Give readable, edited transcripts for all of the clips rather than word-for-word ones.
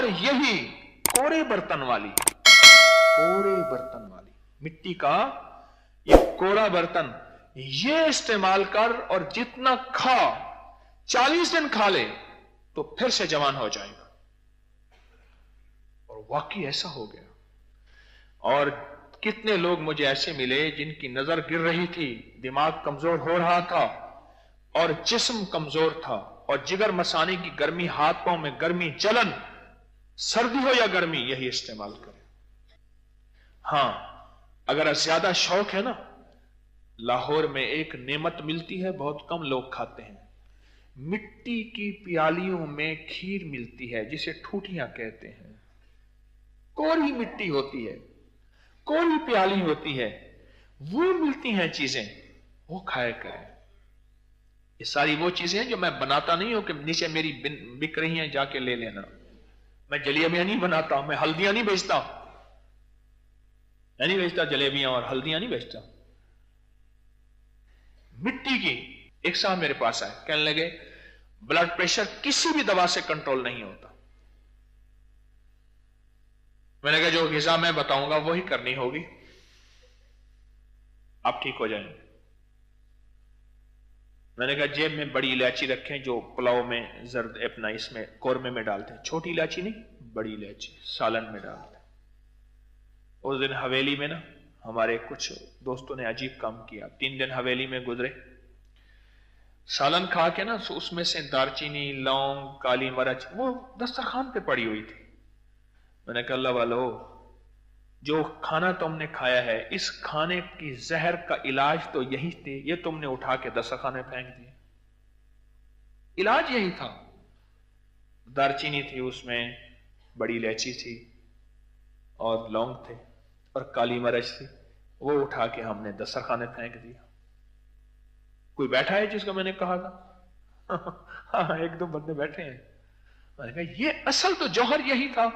और यही कोरे बर्तन वाली मिट्टी का ये कोरा बर्तन ये इस्तेमाल कर और जितना खा 40 दिन खा ले तो फिर से जवान हो जाएगा। और वाकई ऐसा हो गया। और कितने लोग मुझे ऐसे मिले जिनकी नजर गिर रही थी, दिमाग कमजोर हो रहा था और जिस्म कमजोर था और जिगर मसाने की गर्मी, हाथ पांव में गर्मी, जलन, सर्दी हो या गर्मी, यही इस्तेमाल करें। हां, अगर ज्यादा शौक है ना, लाहौर में एक नेमत मिलती है, बहुत कम लोग खाते हैं। मिट्टी की प्यालियों में खीर मिलती है जिसे ठूठियां कहते हैं। कोरी मिट्टी होती है, कोरी प्याली होती है, वो मिलती हैं चीजें, वो खाया करें। ये सारी वो चीजें जो मैं बनाता नहीं हूं कि नीचे मेरी बिक रही हैं जाके ले लेना। मैं जलेबियां नहीं बनाता, मैं हल्दियां नहीं बेचता, मैं नहीं बेचता जलेबियां और हल्दियां नहीं बेचता। मिट्टी की एक साहब मेरे पास आए, कहने लगे ब्लड प्रेशर किसी भी दवा से कंट्रोल नहीं होता। मैंने कहा जो ग़िज़ा मैं बताऊंगा वही करनी होगी, आप ठीक हो जाएंगे। मैंने कहा जेब में बड़ी इलायची रखें जो पुलाव में जर्द अपना इसमें कोरमे में डालते हैं, छोटी इलायची नहीं, बड़ी इलायची सालन में डालते हैं। उस दिन हवेली में ना हमारे कुछ दोस्तों ने अजीब काम किया। 3 दिन हवेली में गुजरे, सालन खा के ना उसमें से दालचीनी, लौंग, काली मिर्च वो दस्तरखान पे पड़ी हुई थी। मैंने कहा अल्लाह वालो, जो खाना तुमने खाया है इस खाने की जहर का इलाज तो यही थे, ये तुमने उठा के दस्तरखान में फेंक दिया। इलाज यही था, दालचीनी थी उसमें, बड़ी इलायची थी और लौंग थे और काली मिर्च थी, वो उठा के हमने दस्तरखान में फेंक दिया। कोई बैठा है जिसको मैंने कहा था? हाँ, 1-2 बंदे बैठे हैं। मैंने कहा ये असल तो जौहर यही था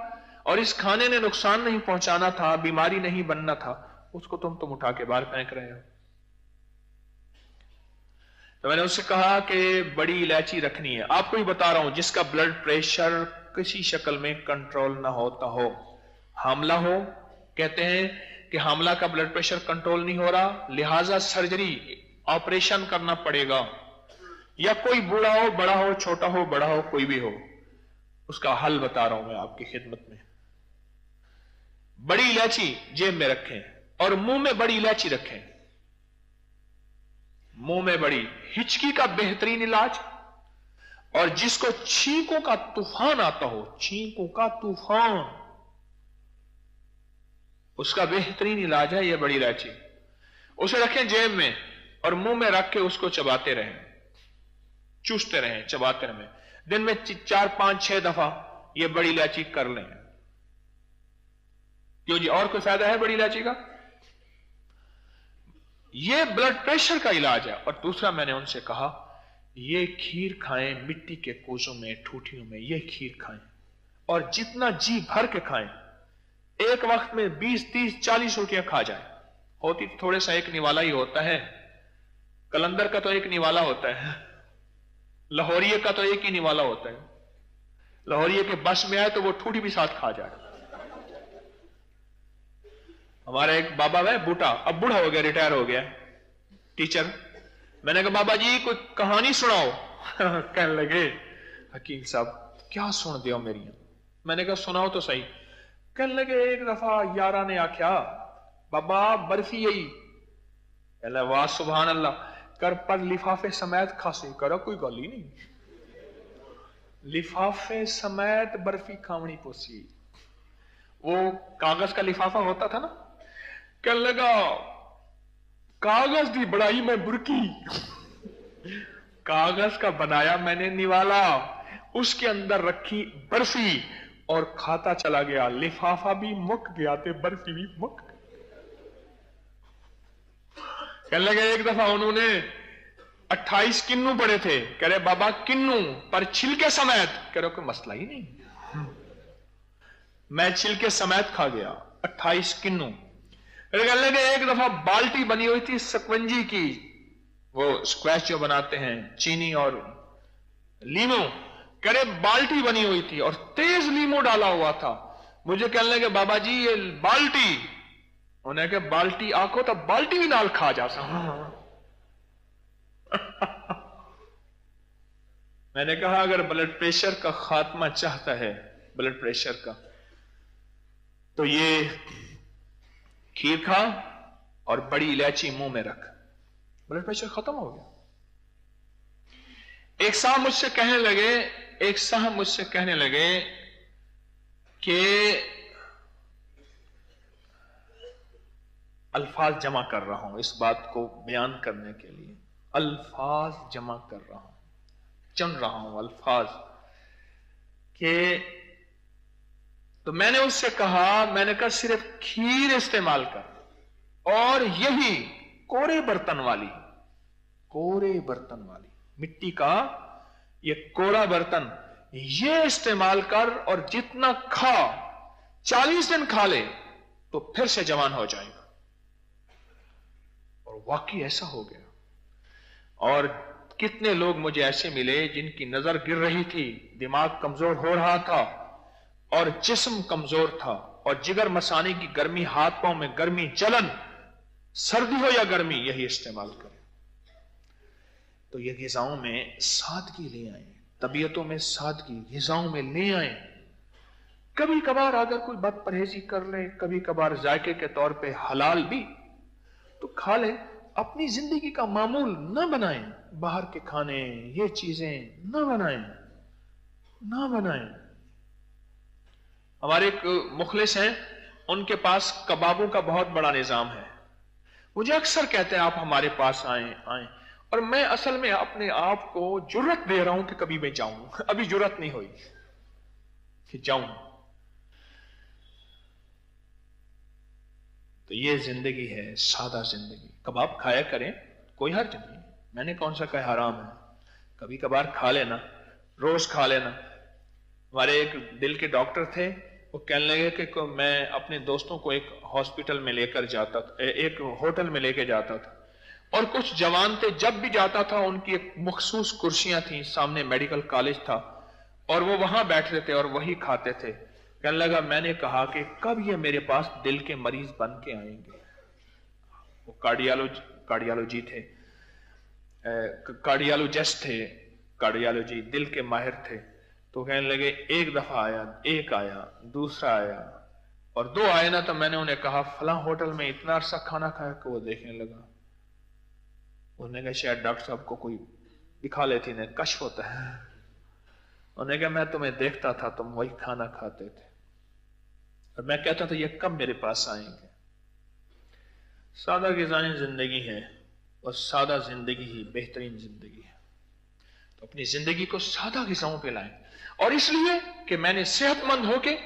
और इस खाने ने नुकसान नहीं पहुंचाना था, बीमारी नहीं बनना था, उसको तुम उठा के बाहर फेंक रहे हो। तो मैंने उससे कहा कि बड़ी इलायची रखनी है। आपको ही बता रहा हूं, जिसका ब्लड प्रेशर किसी शक्ल में कंट्रोल ना होता हो, हामला हो, कहते हैं कि हामला का ब्लड प्रेशर कंट्रोल नहीं हो रहा, लिहाजा सर्जरी, ऑपरेशन करना पड़ेगा, या कोई बूढ़ा हो, बड़ा हो, छोटा हो, बड़ा हो, कोई भी हो, उसका हल बता रहा हूं मैं आपकी खिदमत में। बड़ी इलायची जेब में रखें और मुंह में बड़ी इलायची रखें। मुंह में बड़ी, हिचकी का बेहतरीन इलाज, और जिसको छींकों का तूफान आता हो, छींकों का तूफान, उसका बेहतरीन इलाज है ये बड़ी इलायची। उसे रखें जेब में और मुंह में रख के उसको चबाते रहें, चूसते रहें, चबाते रहें। दिन में 4, 5, 6 दफा ये बड़ी इलायची कर लें। क्यों जी, और कोई फायदा है बड़ी इलायची का? ये ब्लड प्रेशर का इलाज है। और दूसरा मैंने उनसे कहा ये खीर खाएं, मिट्टी के कोसों में, ठूठियों में ये खीर खाएं और जितना जी भर के खाएं। एक वक्त में 20, 30, 40 रोटियां खा जाए। होती तो थोड़े सा एक निवाला ही होता है, कलंदर का तो एक निवाला होता है, लाहौरिये का तो एक ही निवाला होता है। लाहौरिये के बस में आए तो वो ठूठी भी साथ खा जाए। हमारा एक बाबा है बूटा, अब बूढ़ा हो गया, रिटायर हो गया, टीचर। मैंने कहा बाबा जी कोई कहानी सुनाओ। कहने लगे हकीम साहब क्या सुन दियो मेरी। मैंने कहा सुनाओ तो सही। कहने लगे एक दफा यारा ने आख्या बाबा बर्फी यही। कहला वाह सुभान अल्लाह, कर पर लिफाफे समेत खासे। करो कोई गल ही नहीं, लिफाफे समेत बर्फी खावनी पोसी। वो कागज का लिफाफा होता था ना, कहने लगा कागज की बढ़ाई मैं बुरकी, कागज का बनाया मैंने निवाला, उसके अंदर रखी बर्फी और खाता चला गया। लिफाफा भी मुक गया थे, बर्फी भी मुक। कहने लगे एक दफा उन्होंने 28 किन्नू पड़े थे। कह रहे बाबा किन्नू पर छिलके समेत। कह रहे कोई मसला ही नहीं, मैं छिलके समेत खा गया 28 किन्नू। कहने लगे एक दफा बाल्टी बनी हुई थी सकवंजी की, वो स्क्वैश जो बनाते हैं चीनी और लीमो। करे बाल्टी बनी हुई थी और तेज लीमू डाला हुआ था। मुझे कहने लगे बाबा जी ये बाल्टी, उन्हें कहा बाल्टी आखो तो बाल्टी भी नाल खा जा सकता। मैंने कहा अगर ब्लड प्रेशर का खात्मा चाहता है, ब्लड प्रेशर का, तो ये खीर खा और बड़ी इलायची मुंह में रख, ब्लड प्रेशर खत्म हो गया। एक साहब मुझसे कहने लगे कि अल्फाज जमा कर रहा हूं इस बात को बयान करने के लिए, अल्फाज जमा कर रहा हूं, चुन रहा हूं अल्फाज के। तो मैंने उससे कहा, मैंने कहा सिर्फ खीर इस्तेमाल कर और यही कोरे बर्तन वाली मिट्टी का ये कोरा बर्तन ये इस्तेमाल कर और जितना खा 40 दिन खा ले तो फिर से जवान हो जाएगा। और वाकई ऐसा हो गया। और कितने लोग मुझे ऐसे मिले जिनकी नजर गिर रही थी, दिमाग कमजोर हो रहा था और जिस्म कमजोर था और जिगर मसाने की गर्मी, हाथ पांव में गर्मी, जलन, सर्दी हो या गर्मी, यही इस्तेमाल करें। तो ये ग़िज़ाओं में सादगी ले आए, तबीयतों में सादगी ग़िज़ाओं में ले आए। कभी कभार अगर कोई बद परहेजी कर ले, कभी कभार जायके के तौर पे हलाल भी तो खा ले, अपनी जिंदगी का मामूल न बनाएं। बाहर के खाने, ये चीजें न बनाएं। हमारे एक मुखलिस हैं, उनके पास कबाबों का बहुत बड़ा निजाम है। मुझे अक्सर कहते हैं आप हमारे पास आए, और मैं असल में अपने आप को जुर्रत दे रहा हूं कि कभी मैं जाऊं। अभी जुर्रत नहीं हुई कि जाऊं। तो ये जिंदगी है, सादा जिंदगी। कबाब खाया करें, कोई हर्ज नहीं, मैंने कौन सा कहा हराम है। कभी कभार खा लेना, रोज खा लेना। हमारे एक दिल के डॉक्टर थे, वो कहने लगे कि मैं अपने दोस्तों को एक हॉस्पिटल में लेकर जाता था, एक होटल में लेके जाता था, और कुछ जवान थे, जब भी जाता था उनकी एक मखसूस कुर्सियां थी, सामने मेडिकल कॉलेज था और वो वहां बैठते थे और वही खाते थे। कहने लगा मैंने कहा कि कब ये मेरे पास दिल के मरीज बन के आएंगे। वो कार्डियोलॉजी थे, कार्डियोलॉजिस्ट थे, कार्डियोलॉजी दिल के माहिर थे। तो कहने लगे एक दफा आया, एक आया, दूसरा आया और दो आए ना, तो मैंने उन्हें कहा फलां होटल में इतना अरसा खाना खाया कि वो देखने लगा। उन्होंने कहा शायद डॉक्टर साहब को कोई दिखा लेती ने, कश्फ होता है। उन्होंने कहा मैं तुम्हें देखता था, तुम वही खाना खाते थे और मैं कहता था ये कब मेरे पास आएंगे। सादा ग़िज़ाएं जिंदगी है और सादा जिंदगी ही बेहतरीन जिंदगी है। तो अपनी जिंदगी को सादा ग़िज़ाओं पे लाएं। और इसलिए कि मैंने सेहतमंद होके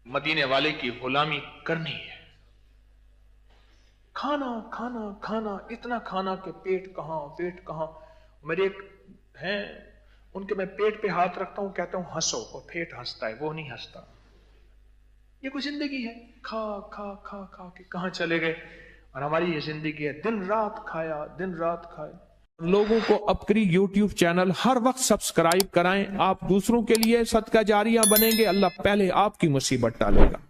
मदीने वाले की गुलामी करनी है। खाना खाना खाना, इतना खाना कि पेट कहां। मेरे एक हैं, उनके मैं पेट पे हाथ रखता हूं, कहता हूं हंसो, और पेट हंसता है, वो नहीं हंसता। ये कोई जिंदगी है? खा खा खा खा के कहां चले गए। और हमारी ये जिंदगी है, दिन रात खाया। लोगों को अपनी YouTube चैनल हर वक्त सब्सक्राइब कराएं। आप दूसरों के लिए सदका जारिया बनेंगे, अल्लाह पहले आपकी मुसीबत टालेगा।